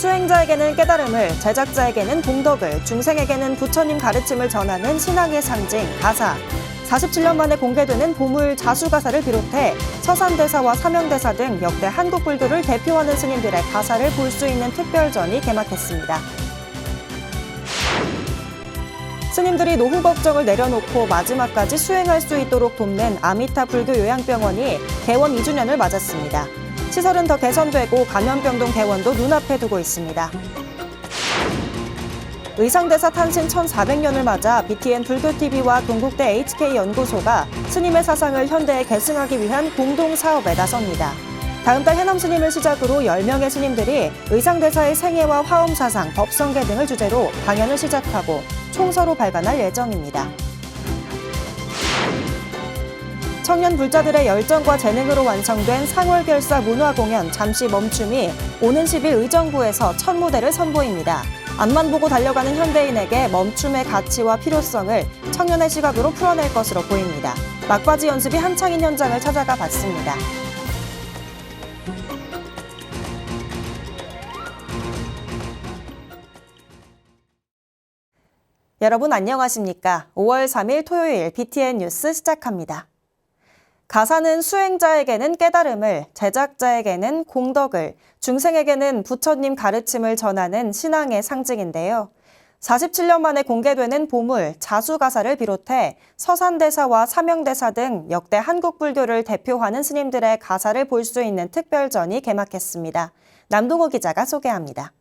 수행자에게는 깨달음을, 제작자에게는 공덕을, 중생에게는 부처님 가르침을 전하는 신앙의 상징, 가사. 47년 만에 공개되는 보물 자수가사를 비롯해 서산대사와 사명대사 등 역대 한국 불교를 대표하는 스님들의 가사를 볼 수 있는 특별전이 개막했습니다. 스님들이 노후 걱정을 내려놓고 마지막까지 수행할 수 있도록 돕는 아미타 불교 요양병원이 개원 2주년을 맞았습니다. 시설은 더 개선되고 감염병동 개원도 눈앞에 두고 있습니다. 의상대사 탄신 1400년을 맞아 BTN 불교TV와 동국대 HK연구소가 스님의 사상을 현대에 계승하기 위한 공동사업에 나섭니다. 다음 달 해남 스님을 시작으로 10명의 스님들이 의상대사의 생애와 화엄사상, 법성계 등을 주제로 강연을 시작하고 총서로 발간할 예정입니다. 청년 불자들의 열정과 재능으로 완성된 상월결사 문화공연 잠시 멈춤이 오는 10일 의정부에서 첫 무대를 선보입니다. 앞만 보고 달려가는 현대인에게 멈춤의 가치와 필요성을 청년의 시각으로 풀어낼 것으로 보입니다. 막바지 연습이 한창인 현장을 찾아가 봤습니다. 여러분 안녕하십니까? 5월 3일 토요일 BTN 뉴스 시작합니다. 가사는 수행자에게는 깨달음을, 제작자에게는 공덕을, 중생에게는 부처님 가르침을 전하는 신앙의 상징인데요. 47년 만에 공개되는 보물 자수가사를 비롯해 서산대사와 사명대사 등 역대 한국 불교를 대표하는 스님들의 가사를 볼 수 있는 특별전이 개막했습니다. 남동호 기자가 소개합니다.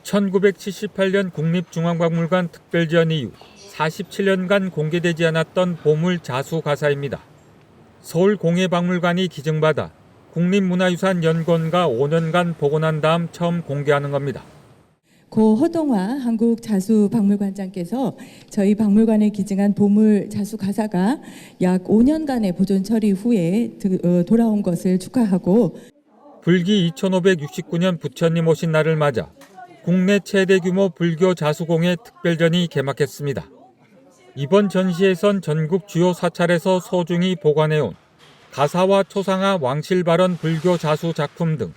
1978년 국립중앙박물관 특별지원 이후 47년간 공개되지 않았던 보물 자수가사입니다. 서울공예박물관이 기증받아 국립문화유산연구원과 5년간 복원한 다음 처음 공개하는 겁니다. 고 허동화 한국자수박물관장께서 저희 박물관에 기증한 보물 자수가사가 약 5년간의 보존 처리 후에 돌아온 것을 축하하고 불기 2569년 부처님 오신 날을 맞아 국내 최대 규모 불교 자수공예 특별전이 개막했습니다. 이번 전시에선 전국 주요 사찰에서 소중히 보관해온 가사와 초상화 왕실발언 불교 자수 작품 등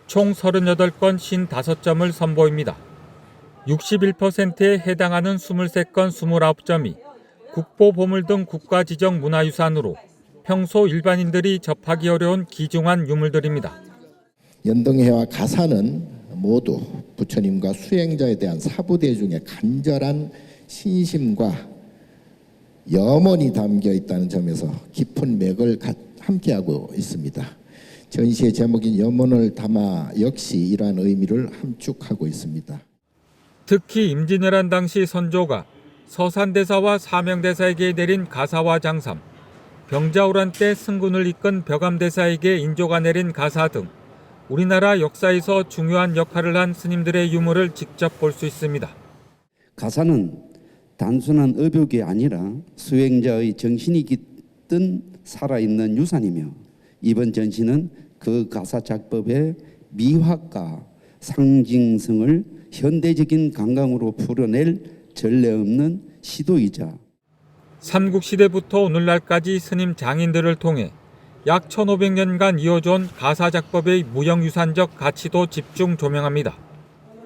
총 38건 55점을 선보입니다. 61%에 해당하는 23건 29점이 국보보물 등 국가지정 문화유산으로 평소 일반인들이 접하기 어려운 귀중한 유물들입니다. 연등회와 가사는 모두 부처님과 수행자에 대한 사부대중의 간절한 신심과 염원이 담겨 있다는 점에서 깊은 맥을 함께하고 있습니다. 전시의 제목인 염원을 담아 역시 이러한 의미를 함축하고 있습니다. 특히 임진왜란 당시 선조가 서산대사와 사명대사에게 내린 가사와 장삼, 병자호란 때 승군을 이끈 벼감대사에게 인조가 내린 가사 등 우리나라 역사에서 중요한 역할을 한 스님들의 유물을 직접 볼 수 있습니다. 가사는 단순한 의벽이 아니라 수행자의 정신이 깃든 살아있는 유산이며 이번 전시는 그 가사 작법의 미학과 상징성을 현대적인 감각으로 풀어낼 전례 없는 시도이자 삼국시대부터 오늘날까지 스님 장인들을 통해 약 1500년간 이어져온 가사 작법의 무형유산적 가치도 집중 조명합니다.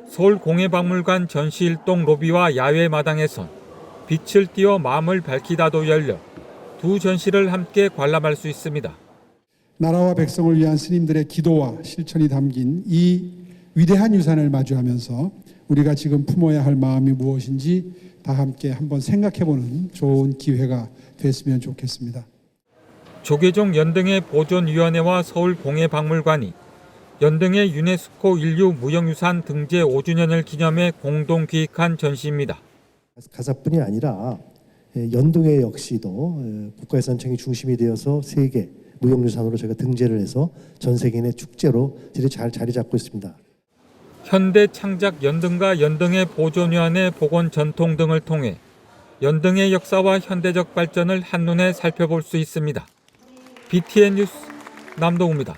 서울공예박물관 전시 1동 로비와 야외 마당에선 빛을 띠어 마음을 밝히다도 열려 두 전시를 함께 관람할 수 있습니다. 나라와 백성을 위한 스님들의 기도와 실천이 담긴 이 위대한 유산을 마주하면서 우리가 지금 품어야 할 마음이 무엇인지 다 함께 한번 생각해보는 좋은 기회가 됐으면 좋겠습니다. 조계종 연등회 보존위원회와 서울공예박물관이 연등회 유네스코 인류 무형유산 등재 5주년을 기념해 공동 기획한 전시입니다. 가사뿐이 아니라 연등회 역시도 국가유산청이 중심이 되어서 세계 무형유산으로 저희가 등재를 해서 전 세계인의 축제로 잘 자리 잡고 있습니다. 현대 창작 연등과 연등회 보존위원회 복원 전통 등을 통해 연등의 역사와 현대적 발전을 한눈에 살펴볼 수 있습니다. BTN 뉴스 남동우입니다.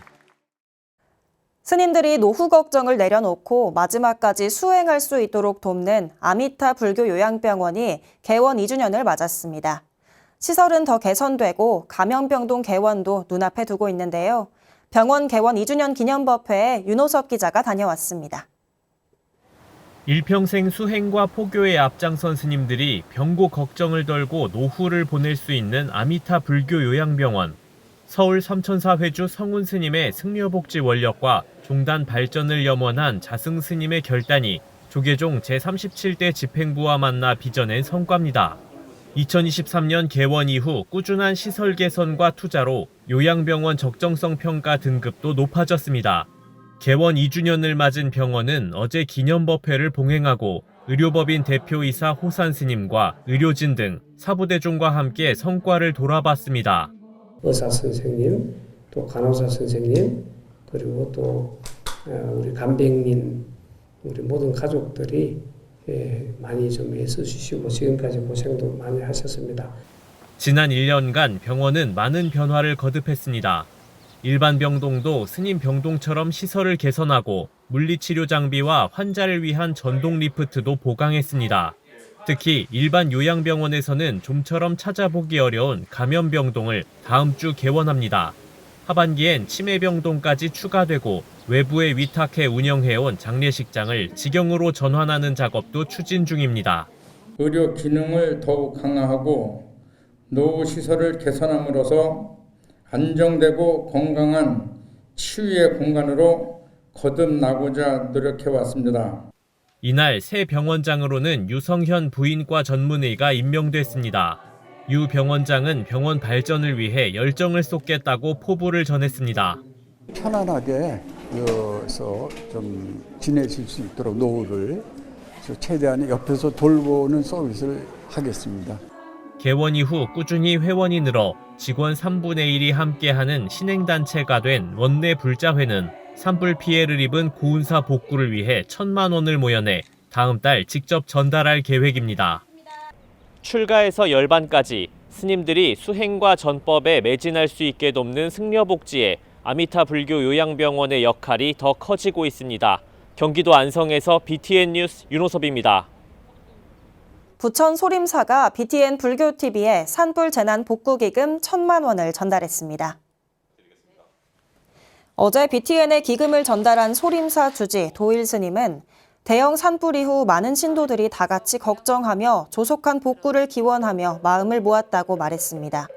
스님들이 노후 걱정을 내려놓고 마지막까지 수행할 수 있도록 돕는 아미타 불교 요양병원이 개원 2주년을 맞았습니다. 시설은 더 개선되고 감염병동 개원도 눈앞에 두고 있는데요. 병원 개원 2주년 기념법회에 윤호섭 기자가 다녀왔습니다. 일평생 수행과 포교에 앞장선 스님들이 병고 걱정을 덜고 노후를 보낼 수 있는 아미타 불교 요양병원. 서울 삼천사 회주 성운 스님의 승려복지 원력과 종단 발전을 염원한 자승 스님의 결단이 조계종 제37대 집행부와 만나 빚어낸 성과입니다. 2023년 개원 이후 꾸준한 시설 개선과 투자로 요양병원 적정성 평가 등급도 높아졌습니다. 개원 2주년을 맞은 병원은 어제 기념법회를 봉행하고 의료법인 대표이사 호산 스님과 의료진 등 사부대중과 함께 성과를 돌아봤습니다. 의사 선생님, 또 간호사 선생님, 그리고 또 우리 간병인, 우리 모든 가족들이 많이 좀 애써주시고 지금까지 고생도 많이 하셨습니다. 지난 1년간 병원은 많은 변화를 거듭했습니다. 일반 병동도 스님 병동처럼 시설을 개선하고 물리치료 장비와 환자를 위한 전동 리프트도 보강했습니다. 특히 일반 요양병원에서는 좀처럼 찾아보기 어려운 감염병동을 다음 주 개원합니다. 하반기엔 치매병동까지 추가되고 외부에 위탁해 운영해온 장례식장을 직영으로 전환하는 작업도 추진 중입니다. 의료 기능을 더욱 강화하고 노후 시설을 개선함으로써 안정되고 건강한 치유의 공간으로 거듭나고자 노력해왔습니다. 이날 새 병원장으로는 유성현 부인과 전문의가 임명됐습니다. 유 병원장은 병원 발전을 위해 열정을 쏟겠다고 포부를 전했습니다. 편안하게 여기서 좀 지내실 수 있도록 노후를 최대한 옆에서 돌보는 서비스를 하겠습니다. 개원 이후 꾸준히 회원이 늘어 직원 3분의 1이 함께하는 신행단체가 된 원내 불자회는 산불 피해를 입은 고운사 복구를 위해 1,000만 원을 모여내 다음 달 직접 전달할 계획입니다. 출가에서 열반까지 스님들이 수행과 전법에 매진할 수 있게 돕는 승려복지에 아미타 불교 요양병원의 역할이 더 커지고 있습니다. 경기도 안성에서 BTN 뉴스 윤호섭입니다. 부천 소림사가 BTN 불교TV에 산불 재난 복구기금 1,000만 원을 전달했습니다. 어제 BTN에 기금을 전달한 소림사 주지 도일 스님은 대형 산불 이후 많은 신도들이 다 같이 걱정하며 조속한 복구를 기원하며 마음을 모았다고 말했습니다.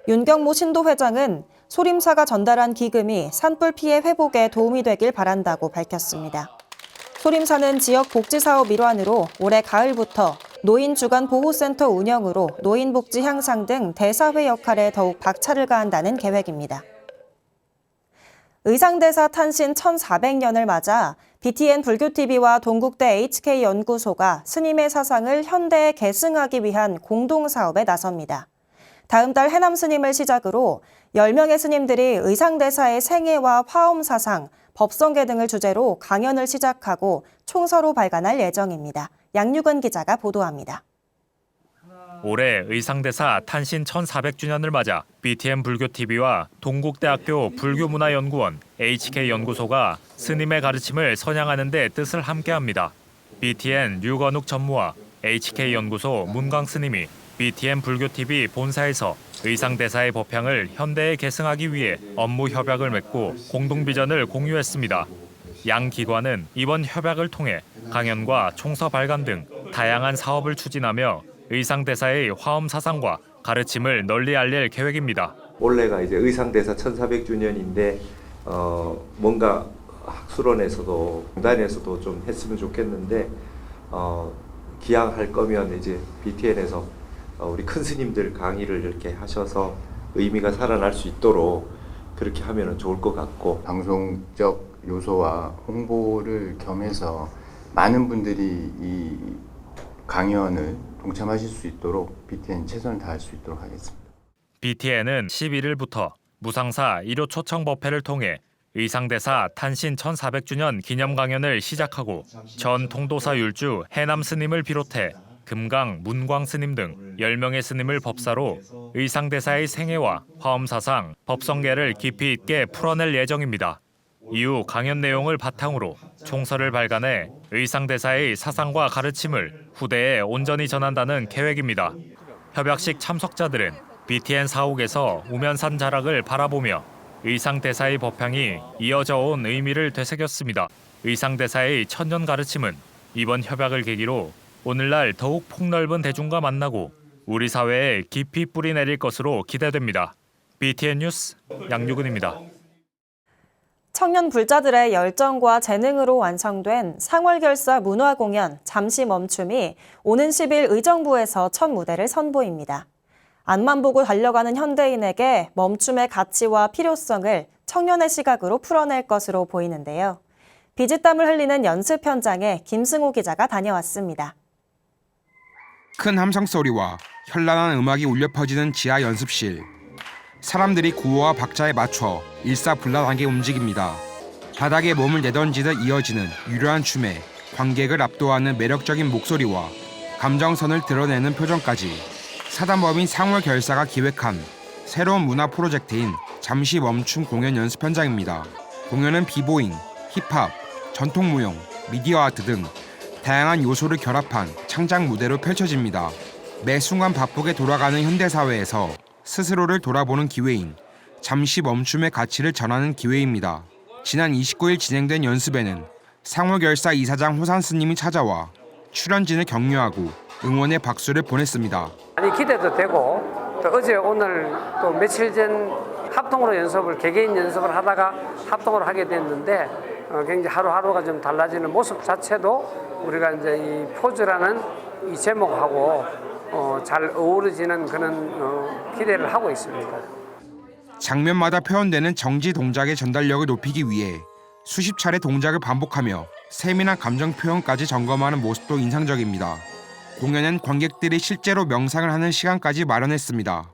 윤경모 신도 회장은 소림사가 전달한 기금이 산불 피해 회복에 도움이 되길 바란다고 밝혔습니다. 소림사는 지역 복지 사업 일환으로 올해 가을부터 노인 주간 보호센터 운영으로 노인 복지 향상 등 대사회 역할에 더욱 박차를 가한다는 계획입니다. 의상대사 탄신 1400년을 맞아 BTN 불교TV와 동국대 HK연구소가 스님의 사상을 현대에 계승하기 위한 공동사업에 나섭니다. 다음 달 해남 스님을 시작으로 10명의 스님들이 의상대사의 생애와 화엄 사상, 법성계 등을 주제로 강연을 시작하고 총서로 발간할 예정입니다. 양유근 기자가 보도합니다. 올해 의상대사 탄신 1400주년을 맞아 BTN 불교TV와 동국대학교 불교문화연구원 HK연구소가 스님의 가르침을 선양하는 데 뜻을 함께합니다. BTN 류건욱 전무와 HK연구소 문광 스님이 BTN 불교TV 본사에서 의상대사의 법향을 현대에 계승하기 위해 업무 협약을 맺고 공동비전을 공유했습니다. 양 기관은 이번 협약을 통해 강연과 총서 발간 등 다양한 사업을 추진하며 의상대사의 화엄 사상과 가르침을 널리 알릴 계획입니다. 올해가 이제 의상대사 1400주년인데 뭔가 학술원에서도 공단에서도 좀 했으면 좋겠는데 기양할 거면 이제 BTN에서 우리 큰 스님들 강의를 이렇게 하셔서 의미가 살아날 수 있도록 그렇게 하면 좋을 것 같고, 방송적 요소와 홍보를 겸해서 많은 분들이 이 강연을 동참하실 수 있도록 BTN 최선을 다할 수 있도록 하겠습니다. BTN은 11일부터 무상사 1호 초청 법회를 통해 의상대사 탄신 1400주년 기념 강연을 시작하고 전 통도사 율주 해남 스님을 비롯해 금강, 문광 스님 등 10명의 스님을 법사로 의상대사의 생애와 화엄사상, 법성계를 깊이 있게 풀어낼 예정입니다. 이후 강연 내용을 바탕으로 총서를 발간해 의상대사의 사상과 가르침을 후대에 온전히 전한다는 계획입니다. 협약식 참석자들은 BTN 사옥에서 우면산 자락을 바라보며 의상대사의 법향이 이어져 온 의미를 되새겼습니다. 의상대사의 천년 가르침은 이번 협약을 계기로 오늘날 더욱 폭넓은 대중과 만나고 우리 사회에 깊이 뿌리 내릴 것으로 기대됩니다. BTN 뉴스 양유근입니다. 청년 불자들의 열정과 재능으로 완성된 상월결사 문화공연 잠시 멈춤이 오는 10일 의정부에서 첫 무대를 선보입니다. 앞만 보고 달려가는 현대인에게 멈춤의 가치와 필요성을 청년의 시각으로 풀어낼 것으로 보이는데요. 비지땀을 흘리는 연습 현장에 김승호 기자가 다녀왔습니다. 큰 함성 소리와 현란한 음악이 울려 퍼지는 지하 연습실. 사람들이 구호와 박자에 맞춰 일사불란하게 움직입니다. 바닥에 몸을 내던지듯 이어지는 유려한 춤에 관객을 압도하는 매력적인 목소리와 감정선을 드러내는 표정까지 사단법인 상월결사가 기획한 새로운 문화 프로젝트인 잠시 멈춤 공연 연습 현장입니다. 공연은 비보잉, 힙합, 전통무용, 미디어 아트 등 다양한 요소를 결합한 창작 무대로 펼쳐집니다. 매 순간 바쁘게 돌아가는 현대사회에서 스스로를 돌아보는 기회인 잠시 멈춤의 가치를 전하는 기회입니다. 지난 29일 진행된 연습에는 상월결사 이사장 호산 스님이 찾아와 출연진을 격려하고 응원의 박수를 보냈습니다. 많이 기대도 되고 또 어제 오늘 또 며칠 전 합동으로 연습을 개개인 연습을 하다가 합동으로 하게 됐는데 굉장히 하루하루가 좀 달라지는 모습 자체도 우리가 이제 이 포즈라는 이 제목하고 잘 어우러지는 그런 기대를 하고 있습니다. 장면마다 표현되는 정지 동작의 전달력을 높이기 위해 수십 차례 동작을 반복하며 세밀한 감정 표현까지 점검하는 모습도 인상적입니다. 공연은 관객들이 실제로 명상을 하는 시간까지 마련했습니다.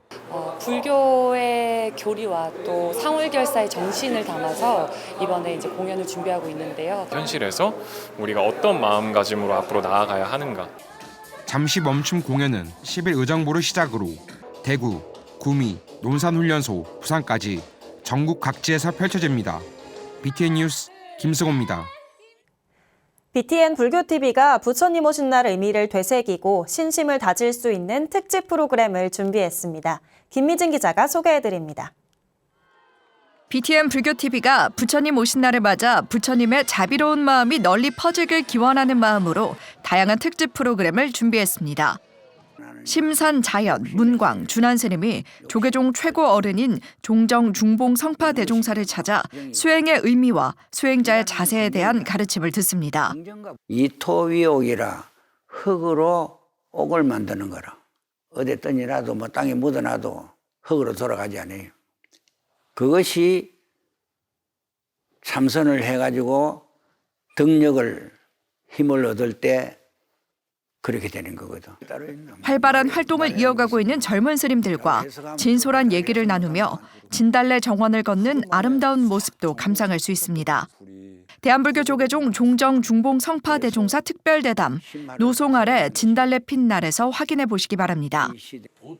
불교의 교리와 또 상월결사의 정신을 담아서 이번에 이제 공연을 준비하고 있는데요. 현실에서 우리가 어떤 마음가짐으로 앞으로 나아가야 하는가. 잠시 멈춤 공연은 10일 의정부를 시작으로 대구, 구미, 논산훈련소, 부산까지 전국 각지에서 펼쳐집니다. BTN 뉴스 김승호입니다. BTN 불교TV가 부처님 오신 날 의미를 되새기고 신심을 다질 수 있는 특집 프로그램을 준비했습니다. 김미진 기자가 소개해드립니다. BTN 불교TV가 부처님 오신 날을 맞아 부처님의 자비로운 마음이 널리 퍼지길 기원하는 마음으로 다양한 특집 프로그램을 준비했습니다. 심산 자연, 문광, 준한 스님이 조계종 최고 어른인 종정 중봉 성파 대종사를 찾아 수행의 의미와 수행자의 자세에 대한 가르침을 듣습니다. 이 토위옥이라 흙으로 옥을 만드는 거라. 어디 떠니라도 뭐 땅에 묻어놔도 흙으로 돌아가지 않아요. 그것이 참선을 해가지고 덕력을 힘을 얻을 때 그렇게 되는 거거든. 활발한 활동을 이어가고 있는 젊은 스님들과 진솔한 얘기를 나누며 진달래 정원을 걷는 아름다운 모습도 감상할 수 있습니다. 대한불교 조계종 종정 중봉 성파 대종사 특별대담 노송 아래 진달래 핀 날에서 확인해 보시기 바랍니다.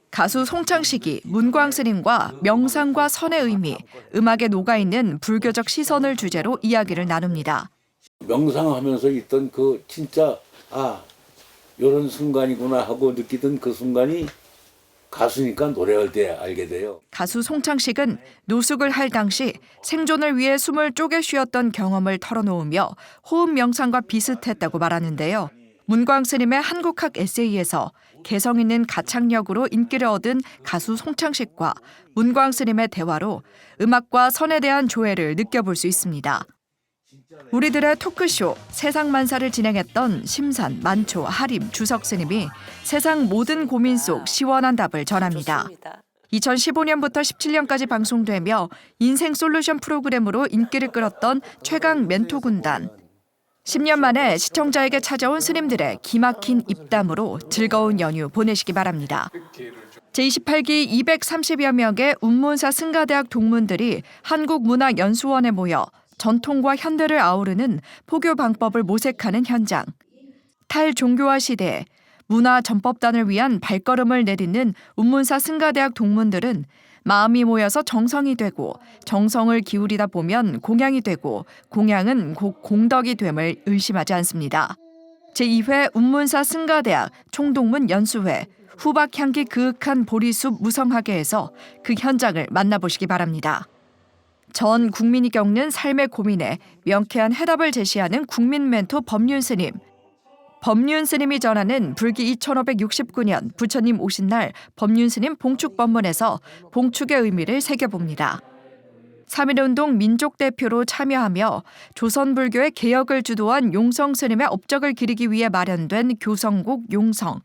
가수 송창식이 문광 스님과 명상과 선의 의미, 음악에 녹아있는 불교적 시선을 주제로 이야기를 나눕니다. 명상하면서 있던 그 진짜 이런 순간이구나 하고 느끼던 그 순간이 가수니까 노래할 때 알게 돼요. 가수 송창식은 노숙을 할 당시 생존을 위해 숨을 쪼개 쉬었던 경험을 털어놓으며 호흡 명상과 비슷했다고 말하는데요. 문광 스님의 한국학 에세이에서 개성 있는 가창력으로 인기를 얻은 가수 송창식과 문광 스님의 대화로 음악과 선에 대한 조예를 느껴볼 수 있습니다. 우리들의 토크쇼 세상만사를 진행했던 심산, 만초, 하림, 주석 스님이 세상 모든 고민 속 시원한 답을 전합니다. 2015년부터 17년까지 방송되며 인생 솔루션 프로그램으로 인기를 끌었던 최강 멘토 군단. 10년 만에 시청자에게 찾아온 스님들의 기막힌 입담으로 즐거운 연휴 보내시기 바랍니다. 제28기 230여 명의 운문사 승가대학 동문들이 한국문화연수원에 모여 전통과 현대를 아우르는 포교 방법을 모색하는 현장. 탈종교화 시대에 문화 전법단을 위한 발걸음을 내딛는 운문사 승가대학 동문들은 마음이 모여서 정성이 되고 정성을 기울이다 보면 공양이 되고 공양은 곧 공덕이 됨을 의심하지 않습니다. 제2회 운문사 승가대학 총동문 연수회 후박향기 그윽한 보리숲 무성하게에서 그 현장을 만나보시기 바랍니다. 전 국민이 겪는 삶의 고민에 명쾌한 해답을 제시하는 국민 멘토 법륜 스님. 법륜 스님이 전하는 불기 2569년 부처님 오신 날 법륜 스님 봉축 법문에서 봉축의 의미를 새겨봅니다. 3.1운동 민족 대표로 참여하며 조선 불교의 개혁을 주도한 용성 스님의 업적을 기리기 위해 마련된 교성곡 용성.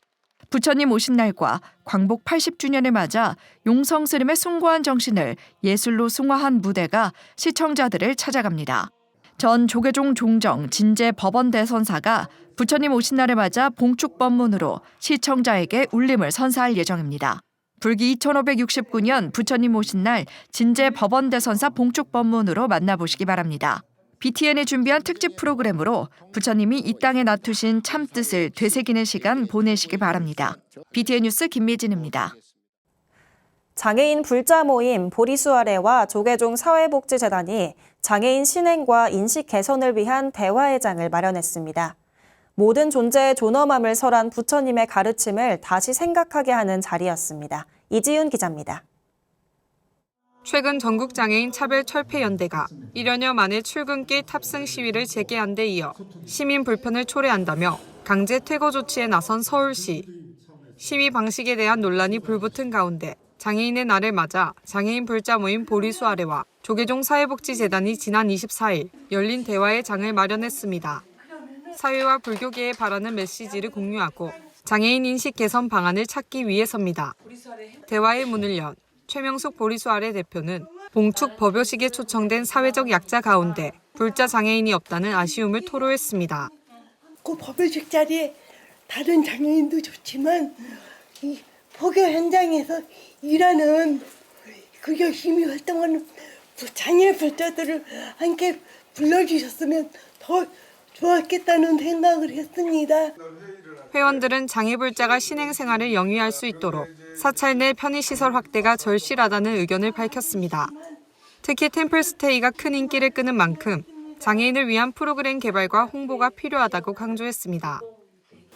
부처님 오신 날과 광복 80주년을 맞아 용성 스님의 숭고한 정신을 예술로 숭화한 무대가 시청자들을 찾아갑니다. 전 조계종 종정 진제 법원 대선사가 부처님 오신 날을 맞아 봉축 법문으로 시청자에게 울림을 선사할 예정입니다. 불기 2569년 부처님 오신 날 진제 법원 대선사 봉축 법문으로 만나보시기 바랍니다. BTN이 준비한 특집 프로그램으로 부처님이 이 땅에 놔두신 참뜻을 되새기는 시간 보내시기 바랍니다. BTN 뉴스 김미진입니다. 장애인 불자 모임 보리수 아래와 조계종 사회복지재단이 장애인 신행과 인식 개선을 위한 대화회장을 마련했습니다. 모든 존재의 존엄함을 설한 부처님의 가르침을 다시 생각하게 하는 자리였습니다. 이지윤 기자입니다. 최근 전국장애인 차별철폐연대가 1여년 만에 출근길 탑승 시위를 재개한 데 이어 시민 불편을 초래한다며 강제 퇴거 조치에 나선 서울시. 시위 방식에 대한 논란이 불붙은 가운데 장애인의 날을 맞아 장애인 불자 모임 보리수 아래와 조계종 사회복지재단이 지난 24일 열린 대화의 장을 마련했습니다. 사회와 불교계에 바라는 메시지를 공유하고 장애인 인식 개선 방안을 찾기 위해서입니다. 대화의 문을 연 최명숙 보리수 아래 대표는 봉축 법요식에 초청된 사회적 약자 가운데 불자 장애인이 없다는 아쉬움을 토로했습니다. 그 법요식 자리에 다른 장애인도 좋지만 이 법요 현장에서 일하는 그 열심히 활동하는 장애 불자들을 함께 불러주셨으면 더 좋았겠다는 생각을 했습니다. 회원들은 장애불자가 신행생활을 영위할 수 있도록 사찰 내 편의시설 확대가 절실하다는 의견을 밝혔습니다. 특히 템플스테이가 큰 인기를 끄는 만큼 장애인을 위한 프로그램 개발과 홍보가 필요하다고 강조했습니다.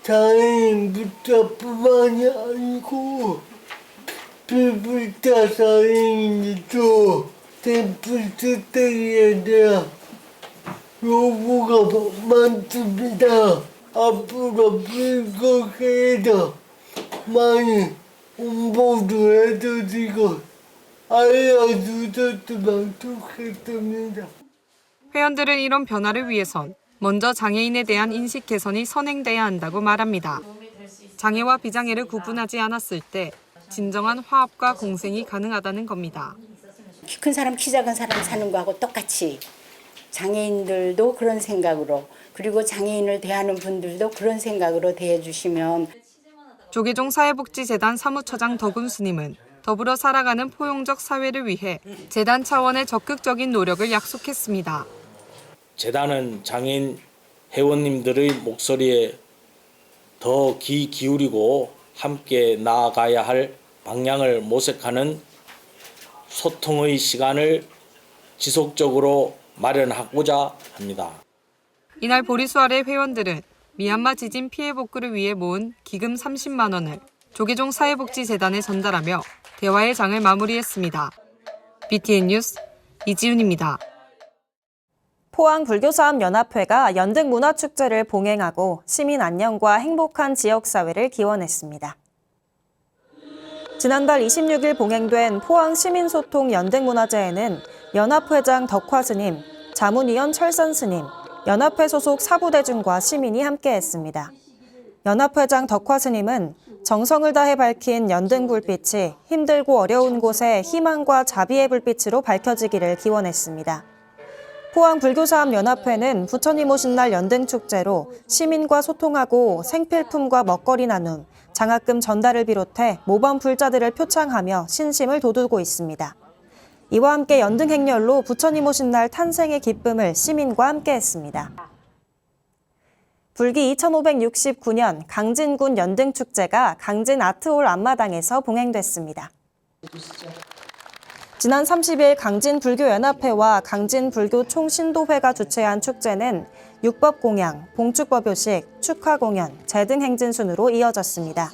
장애인 불자뿐만이 아니고 비불자 장애인도 템플스테이에 대한 요구가 많습니다. 앞으로 불교계에서 많이 홍보도 해주시고 알려주셨으면 좋겠습니다. 회원들은 이런 변화를 위해선 먼저 장애인에 대한 인식 개선이 선행돼야 한다고 말합니다. 장애와 비장애를 구분하지 않았을 때 진정한 화합과 공생이 가능하다는 겁니다. 키 큰 사람, 키 작은 사람 사는 거하고 똑같이 장애인들도 그런 생각으로 그리고 장애인을 대하는 분들도 그런 생각으로 대해주시면. 조계종 사회복지재단 사무처장 덕운 스님은 더불어 살아가는 포용적 사회를 위해 재단 차원의 적극적인 노력을 약속했습니다. 재단은 장애인 회원님들의 목소리에 더 귀 기울이고 함께 나아가야 할 방향을 모색하는 소통의 시간을 지속적으로 마련하고자 합니다. 이날 보리수 아래 회원들은 미얀마 지진 피해 복구를 위해 모은 기금 30만 원을 조계종 사회복지재단에 전달하며 대화의 장을 마무리했습니다. BTN 뉴스 이지윤입니다. 포항불교사업연합회가 연등문화축제를 봉행하고 시민 안녕과 행복한 지역사회를 기원했습니다. 지난달 26일 봉행된 포항시민소통 연등문화제에는 연합회장 덕화스님, 자문위원 철선스님, 연합회 소속 사부대중과 시민이 함께했습니다. 연합회장 덕화스님은 정성을 다해 밝힌 연등불빛이 힘들고 어려운 곳에 희망과 자비의 불빛으로 밝혀지기를 기원했습니다. 포항불교사업연합회는 부처님 오신 날 연등축제로 시민과 소통하고 생필품과 먹거리 나눔, 장학금 전달을 비롯해 모범 불자들을 표창하며 신심을 돋우고 있습니다. 이와 함께 연등행렬로 부처님 오신 날 탄생의 기쁨을 시민과 함께했습니다. 불기 2569년 강진군 연등축제가 강진 아트홀 앞마당에서 봉행됐습니다. 지난 30일 강진불교연합회와 강진불교총신도회가 주최한 축제는 육법공양, 봉축법요식, 축하공연, 제등행진 순으로 이어졌습니다.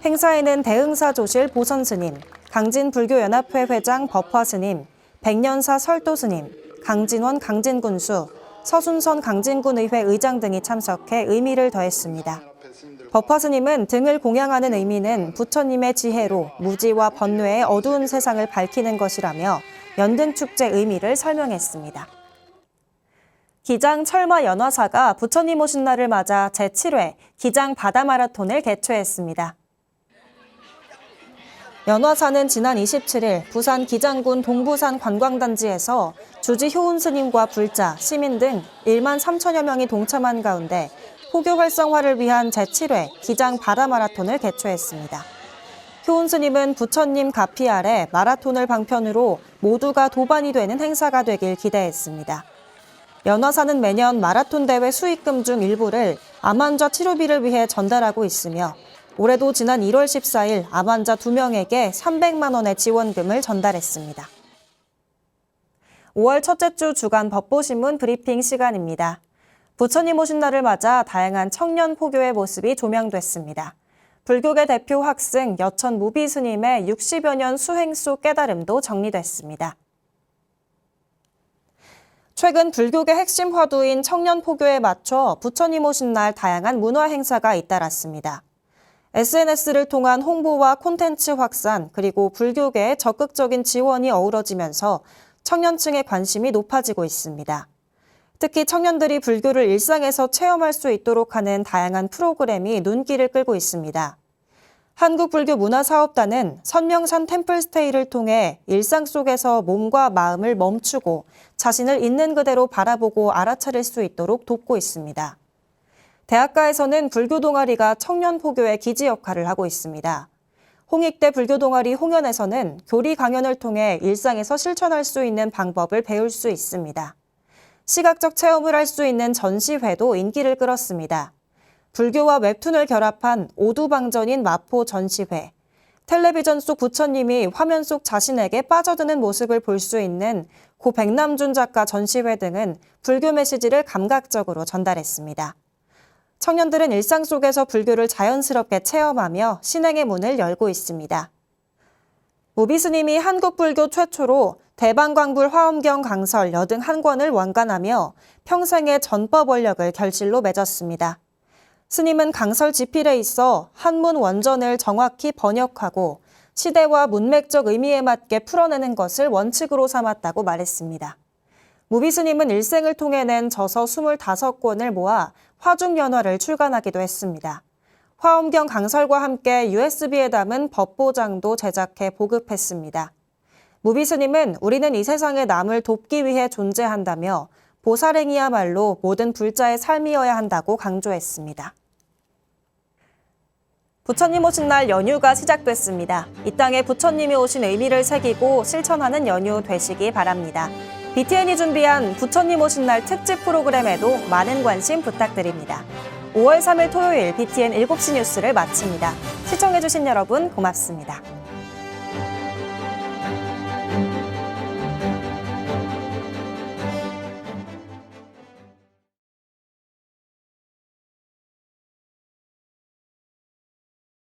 행사에는 대흥사 조실 보선스님, 강진불교연합회 회장 법화스님, 백년사 설도스님, 강진원 강진군수, 서순선 강진군의회 의장 등이 참석해 의미를 더했습니다. 법화 스님은 등을 공양하는 의미는 부처님의 지혜로 무지와 번뇌의 어두운 세상을 밝히는 것이라며 연등축제 의미를 설명했습니다. 기장 철마 연화사가 부처님 오신 날을 맞아 제7회 기장 바다 마라톤을 개최했습니다. 연화사는 지난 27일 부산 기장군 동부산 관광단지에서 주지 효운 스님과 불자, 시민 등 1만 3천여 명이 동참한 가운데 포교 활성화를 위한 제7회 기장 바다 마라톤을 개최했습니다. 효운 스님은 부처님 가피 아래 마라톤을 방편으로 모두가 도반이 되는 행사가 되길 기대했습니다. 연화사는 매년 마라톤 대회 수익금 중 일부를 암 환자 치료비를 위해 전달하고 있으며 올해도 지난 1월 14일 암 환자 2명에게 300만 원의 지원금을 전달했습니다. 5월 첫째 주 주간 법보신문 브리핑 시간입니다. 부처님 오신 날을 맞아 다양한 청년 포교의 모습이 조명됐습니다. 불교계 대표 학승 여천 무비 스님의 60여 년 수행 속 깨달음도 정리됐습니다. 최근 불교계 핵심 화두인 청년 포교에 맞춰 부처님 오신 날 다양한 문화 행사가 잇따랐습니다. SNS를 통한 홍보와 콘텐츠 확산, 그리고 불교계의 적극적인 지원이 어우러지면서 청년층의 관심이 높아지고 있습니다. 특히 청년들이 불교를 일상에서 체험할 수 있도록 하는 다양한 프로그램이 눈길을 끌고 있습니다. 한국불교문화사업단은 선명산 템플스테이를 통해 일상 속에서 몸과 마음을 멈추고 자신을 있는 그대로 바라보고 알아차릴 수 있도록 돕고 있습니다. 대학가에서는 불교 동아리가 청년 포교의 기지 역할을 하고 있습니다. 홍익대 불교 동아리 홍연에서는 교리 강연을 통해 일상에서 실천할 수 있는 방법을 배울 수 있습니다. 시각적 체험을 할 수 있는 전시회도 인기를 끌었습니다. 불교와 웹툰을 결합한 오두방전인 마포 전시회, 텔레비전 속 부처님이 화면 속 자신에게 빠져드는 모습을 볼 수 있는 고 백남준 작가 전시회 등은 불교 메시지를 감각적으로 전달했습니다. 청년들은 일상 속에서 불교를 자연스럽게 체험하며 신행의 문을 열고 있습니다. 무비 스님이 한국 불교 최초로 대방광불 화엄경 강설 여등 한 권을 완간하며 평생의 전법 원력을 결실로 맺었습니다. 스님은 강설 지필에 있어 한문 원전을 정확히 번역하고 시대와 문맥적 의미에 맞게 풀어내는 것을 원칙으로 삼았다고 말했습니다. 무비 스님은 일생을 통해 낸 저서 25권을 모아 화중연화를 출간하기도 했습니다. 화엄경 강설과 함께 USB에 담은 법보장도 제작해 보급했습니다. 무비 스님은 우리는 이 세상의 남을 돕기 위해 존재한다며 보살행이야말로 모든 불자의 삶이어야 한다고 강조했습니다. 부처님 오신 날 연휴가 시작됐습니다. 이 땅에 부처님이 오신 의미를 새기고 실천하는 연휴 되시기 바랍니다. BTN이 준비한 부처님 오신 날 특집 프로그램에도 많은 관심 부탁드립니다. 5월 3일 토요일 BTN 7시 뉴스를 마칩니다. 시청해주신 여러분 고맙습니다.